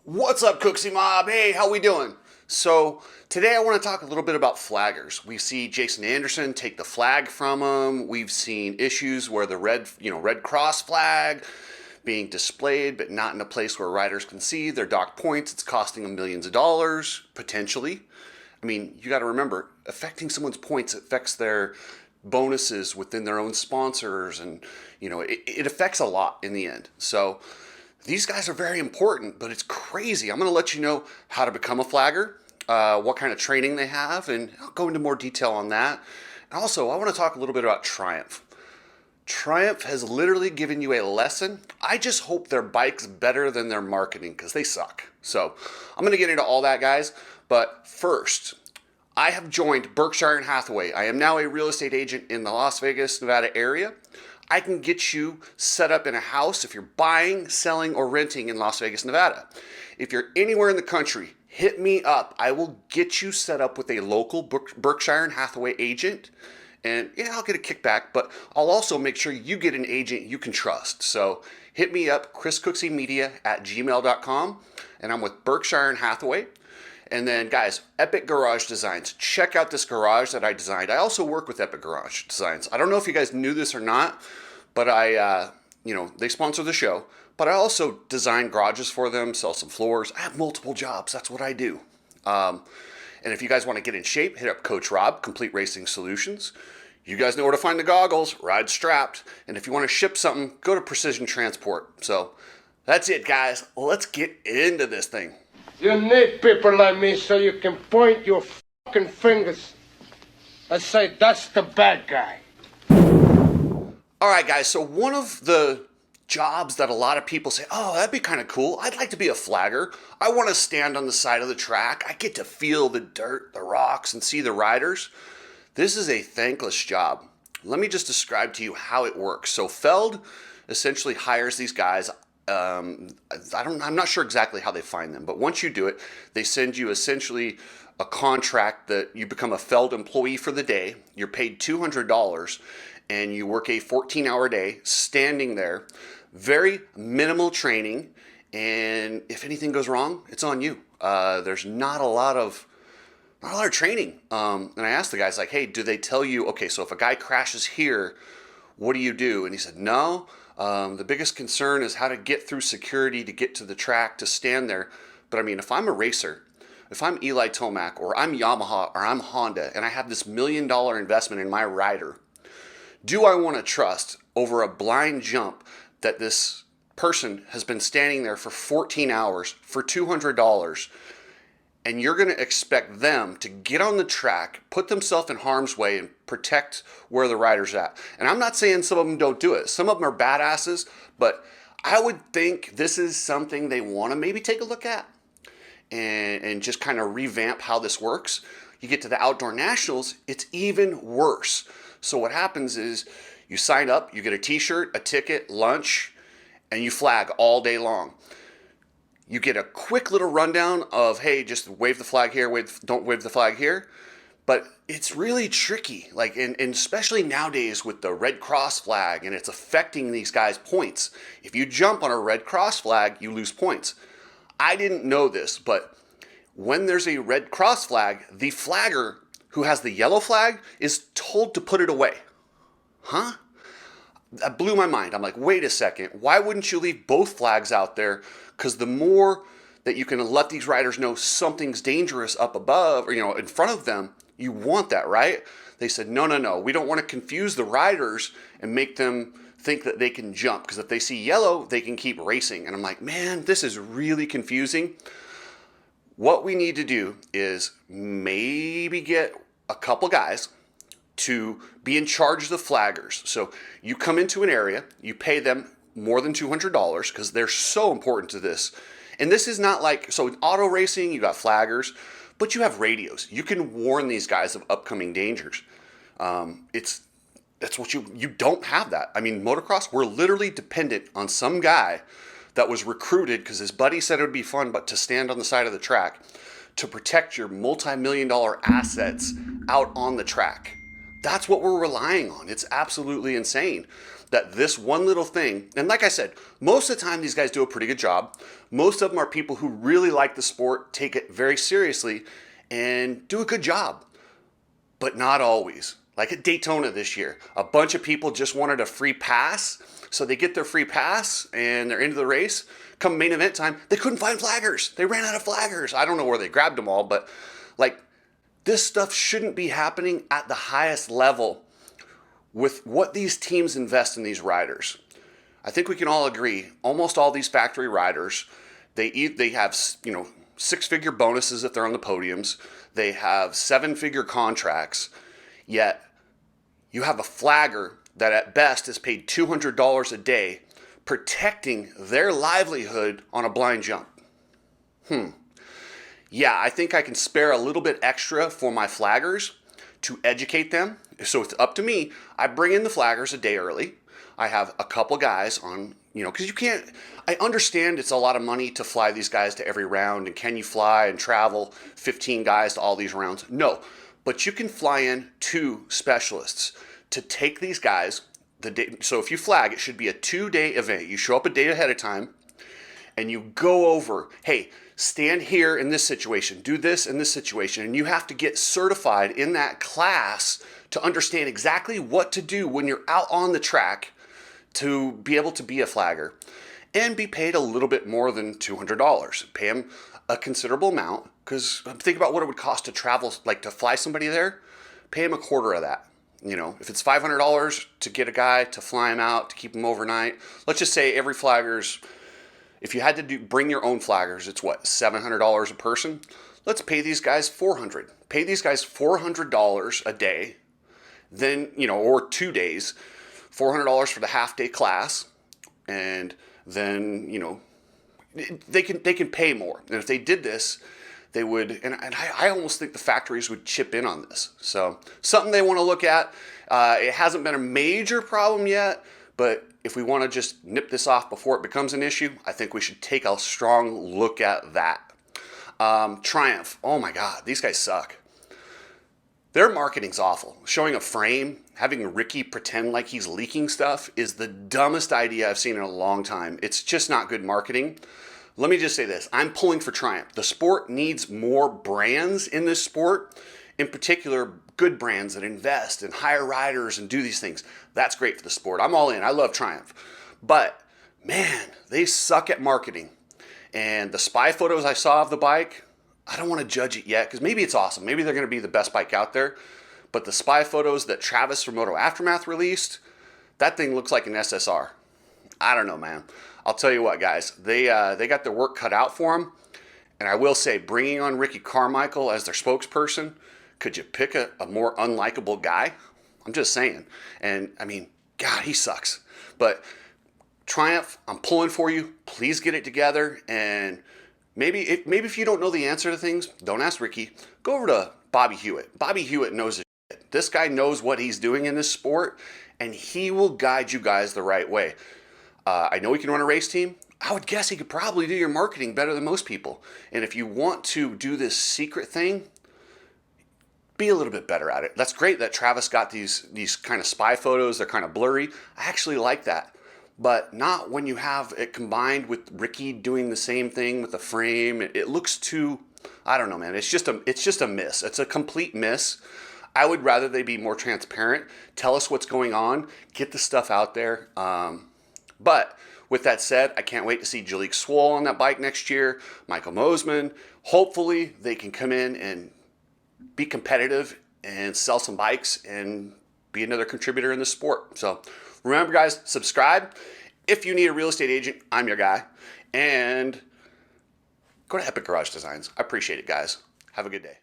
What's up, Cooksy Mob? Hey, how we doing? So today I want to talk a little bit about flaggers. We see Jason Anderson take the flag from him. We've seen issues where the red cross flag being displayed, but not in a place where riders can see. They're docked points. It's costing them millions of dollars potentially. I mean, you got to remember, affecting someone's points affects their bonuses within their own sponsors, and it affects a lot in the end. So these guys are very important, but it's crazy. I'm going to let you know how to become a flagger, what kind of training they have, and I'll go into more detail on that. And also, I want to talk a little bit about Triumph. Triumph has literally given you a lesson. I just hope their bike's better than their marketing because they suck. So I'm going to get into all that, guys. But first, I have joined Berkshire and Hathaway. I am now a real estate agent in the Las Vegas, Nevada area. I can get you set up in a house if you're buying, selling, or renting in Las Vegas, Nevada. If you're anywhere in the country, hit me up. I will get you set up with a local Berkshire and Hathaway agent. And yeah, I'll get a kickback, but I'll also make sure you get an agent you can trust. So hit me up, chriscooksymedia@gmail.com, and I'm with Berkshire and Hathaway. And then, guys, Epic Garage Designs. Check out this garage that I designed. I also work with Epic Garage Designs. I don't know if you guys knew this or not, but they sponsor the show. But I also design garages for them, sell some floors. I have multiple jobs. That's what I do. And if you guys want to get in shape, hit up Coach Rob, Complete Racing Solutions. You guys know where to find the goggles. Ride strapped. And if you want to ship something, go to Precision Transport. So that's it, guys. Let's get into this thing. You need people like me so you can point your fucking fingers and say, that's the bad guy. All right, guys, so one of the jobs that a lot of people say, oh, that'd be kind of cool. I'd like to be a flagger. I want to stand on the side of the track. I get to feel the dirt, the rocks, and see the riders. This is a thankless job. Let me just describe to you how it works. So Feld essentially hires these guys. I'm not sure exactly how they find them, but once you do it, they send you essentially a contract that you become a Feld employee for the day. You're paid $200 and you work a 14-hour day standing there, very minimal training. And if anything goes wrong, it's on you. There's not a lot of training. And I asked the guys like, hey, do they tell you, okay, so if a guy crashes here, what do you do? And he said, no. The biggest concern is how to get through security to get to the track to stand there. But I mean, if I'm a racer, if I'm Eli Tomac or I'm Yamaha or I'm Honda and I have this $1 million investment in my rider, do I want to trust over a blind jump that this person has been standing there for 14 hours for $200 and you're going to expect them to get on the track, put themselves in harm's way, and protect where the rider's at? And I'm not saying some of them don't do it. Some of them are badasses, but I would think this is something they want to maybe take a look at and just kind of revamp how this works. You get to the Outdoor Nationals, it's even worse. So what happens is you sign up, you get a t-shirt, a ticket, lunch, and you flag all day long. You get a quick little rundown of, hey, just wave the flag here, don't wave the flag here. But it's really tricky, and especially nowadays with the Red Cross flag, and it's affecting these guys' points. If you jump on a Red Cross flag, you lose points. I didn't know this, but when there's a Red Cross flag, the flagger who has the yellow flag is told to put it away. Huh? That blew my mind. I'm like, wait a second. Why wouldn't you leave both flags out there? Because the more that you can let these riders know something's dangerous up above or, in front of them, you want that, right? They said, no. We don't want to confuse the riders and make them think that they can jump. Because if they see yellow, they can keep racing. And I'm like, man, this is really confusing. What we need to do is maybe get a couple guys to be in charge of the flaggers. So you come into an area, you pay them more than $200 because they're so important to this. And this is not so in auto racing, you got flaggers, but you have radios. You can warn these guys of upcoming dangers. That's what you don't have that. I mean, motocross, we're literally dependent on some guy that was recruited because his buddy said it would be fun, but to stand on the side of the track to protect your multi-million-dollar assets out on the track. That's what we're relying on. It's absolutely insane. that this one little thing, and like I said, most of the time these guys do a pretty good job. Most of them are people who really like the sport, take it very seriously, and do a good job. But not always. Like at Daytona this year, a bunch of people just wanted a free pass, so they get their free pass and they're into the race. Come main event time, they couldn't find flaggers. They ran out of flaggers. I don't know where they grabbed them all, but like this stuff shouldn't be happening at the highest level with what these teams invest in these riders. I think we can all agree, almost all these factory riders, they have, you know, 6-figure bonuses if they're on the podiums. They have 7-figure contracts, yet you have a flagger that at best is paid $200 a day protecting their livelihood on a blind jump. Yeah, I think I can spare a little bit extra for my flaggers to educate them. So it's up to me. I bring in the flaggers a day early. I have a couple guys on, you know, because you can't, I understand it's a lot of money to fly these guys to every round. And can you fly and travel 15 guys to all these rounds? No, but you can fly in 2 specialists to take these guys the day. So if you flag, it should be a 2-day event. You show up a day ahead of time and you go over, hey, stand here in this situation, do this in this situation. And you have to get certified in that class to understand exactly what to do when you're out on the track to be able to be a flagger and be paid a little bit more than $200. Pay them a considerable amount, because think about what it would cost to travel, like to fly somebody there. Pay them a quarter of that. You know, if it's $500 to get a guy to fly him out, to keep him overnight, let's just say every flagger's, if you had to bring your own flaggers, it's what, $700 a person? Let's pay these guys $400. Pay these guys $400 a day, then, you know, or 2 days, $400 for the half-day class, and then, you know, they can pay more. And if they did this, they would, and I almost think the factories would chip in on this. So something they want to look at. It hasn't been a major problem yet, but if we want to just nip this off before it becomes an issue, I think we should take a strong look at that. Triumph, oh my God, these guys suck. Their marketing's awful. Showing a frame, having Ricky pretend like he's leaking stuff is the dumbest idea I've seen in a long time. It's just not good marketing. Let me just say this. I'm pulling for Triumph. The sport needs more brands in this sport, in particular, good brands that invest and hire riders and do these things. That's great for the sport. I'm all in. I love Triumph. But, man, they suck at marketing. And the spy photos I saw of the bike, I don't want to judge it yet, because maybe it's awesome. Maybe they're going to be the best bike out there. But the spy photos that Travis from Moto Aftermath released, that thing looks like an SSR. I don't know, man. I'll tell you what, guys. They got their work cut out for them. And I will say, bringing on Ricky Carmichael as their spokesperson, could you pick a more unlikable guy? I'm just saying. And, I mean, God, he sucks. But Triumph, I'm pulling for you. Please get it together. And maybe if you don't know the answer to things, don't ask Ricky. Go over to Bobby Hewitt. Bobby Hewitt knows his shit. This guy knows what he's doing in this sport, and he will guide you guys the right way. I know he can run a race team. I would guess he could probably do your marketing better than most people. And if you want to do this secret thing, be a little bit better at it. That's great that Travis got these kind of spy photos. They're kind of blurry. I actually like that. But not when you have it combined with Ricky doing the same thing with the frame. It looks too, I don't know, man. It's just a miss. It's a complete miss. I would rather they be more transparent. Tell us what's going on. Get the stuff out there. But with that said, I can't wait to see Jalek Swoll on that bike next year. Michael Mosman. Hopefully they can come in and be competitive and sell some bikes and be another contributor in the sport. So remember, guys, subscribe. If you need a real estate agent, I'm your guy. And go to Epic Garage Designs. I appreciate it, guys. Have a good day.